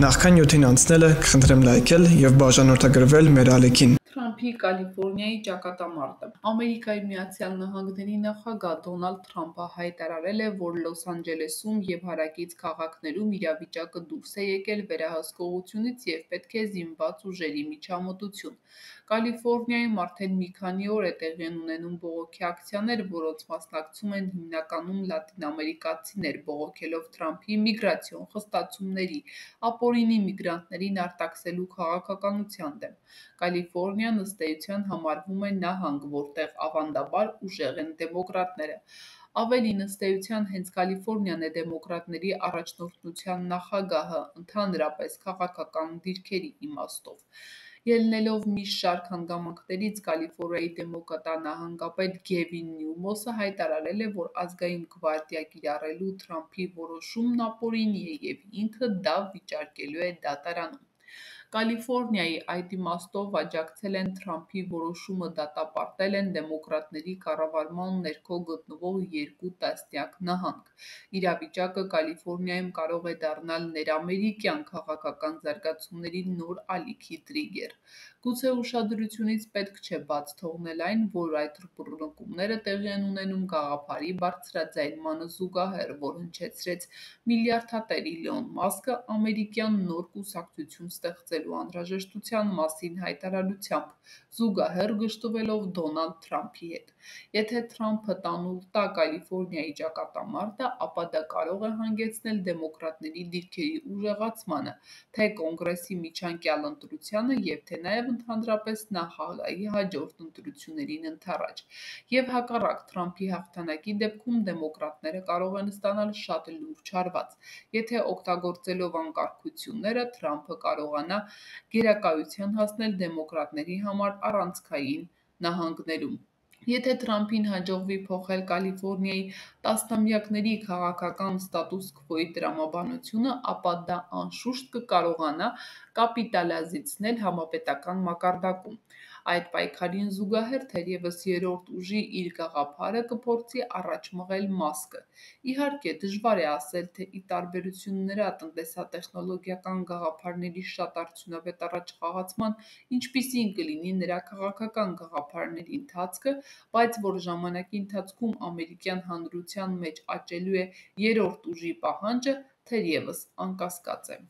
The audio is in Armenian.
Նախքան նյութին անցնելը կխնդրեմ լայքել և բաժանորդագրվել մեր ալիքին։ Թրամփի Կալիֆոռնիայի ճակատամարտը։ Ամերիկայի Միացյալ Նահանգների նախագահ Դոնալդ Թրամփը հայտարարել է, որ Լոս Անջելեսում և հարակից քաղաքներում իրավիճակը դուրս է եկել վերահսկողությունից և պետք է զինված ուժերի միջամտություն։ Կալիֆոռնիայում արդեն մի քանի օր է տեղի ունենում բողոքի ակցիաներ, որոնց մասնակցում են հիմնականում լատինամերիկացիներ, բողոքելով Թրամփի միգրացիոն խստացումների, ապօրինի միգրանտներին արտաքսելու քաղաքականության դեմ։ Կալիֆոռնիան ըստ էության համարվում է նահանգ, որտեղ ավանդաբար ուժեղ են դեմոկրատները։ Ավելին, ըստ էության, հենց Կալիֆոռնիան է դեմոկրատների առաջնորդության նախագահը, ընդհանրապես քաղաքական դիրքերի իմաստով։ Ելնելով մի շարք հանգամանքներից, Կալիֆոռնիայի դեմոկրատանահանգապետ Գևին Նյումոսը հայտարարել է, որ ազգային գվարդիա կիրառելու Թրամփի որոշումն ապօրինի է և ինքը դա վիճարկելու է դատարանում։ Կալիֆոռնիայի այդ իմաստով աջակցել են Թրամփի որոշումը դատապարտել են դեմոկրատների կառավարման ներքո գտնվող երկու տասնյակ նահանգ։ Իրավիճակը Կալիֆոռնիայում կարող է դառնալ ներամերիկյան քաղաքական զարգացումների նոր ալիքի տրիգեր։ Գուցե ուշադրությունից պետք չէ բաց թողնել այն, որ այդ բռնկումները տեղի են ունենում գաղափարի բարձրաձայնմանը զուգահեռ, որ հնչեցրեց միլիարդատեր Իլոն Մասկը ամերիկյան նոր կուսակցություն ստեղծելու անհրաժեշտության մասին հայտարարությամբ՝ զուգահեռ գժտվելով Դոնալդ Թրամփի հետ։ Եթե Թրամփը տանուլ տա Կալիֆոռնիայի ճակատամարտը, ապա դա կարող է հանգեցնել դեմոկրատների դիրքերի ուժեղացմանը, թե Կոնգրեսի միջանկյալ ընտրությանը և թե նաև ընդհանրապես նախագահի հաջորդ ընտրություններին ընդառաջ։ Եվ հակառակ Թրամփի հաղթանակի դեպքում դեմոկրատները կարող են ստանալ շատ լուրջ հարված։ Եթե օգտագործելով անկարգությունները, Թրամփը կարողանա գերակայության հասնել դեմոկրատների համար առանցքային նահանգներում։ Եթե Թրամփին հաջողվի փոխել Կալիֆոռնիայի տասնամյակների քաղաքական ստատուս քվոյի տրամաբանությունը, ապա դա անշուշտ կկարողանա կապիտալիզացնել համապետական մակարդակում։ Այդ պայքարին զուգահեռ թերևս երրորդ ուժի իր գաղափարը կփորձի առաջ մղել Մասկը։ Իհարկե, դժվար է ասել, թե ի տարբերություն նրա տնտեսատեխնոլոգիական գաղափարների շատ արդյունավետ առաջխաղացման, ինչպիսին կլինի նրա քաղաքական գաղափարների ընթացքը, բայց որ ժամանակի ընթացքում ամերիկյան հանրության մեջ աճելու է երրորդ ուժի պահանջը, թերևս անկասկած է։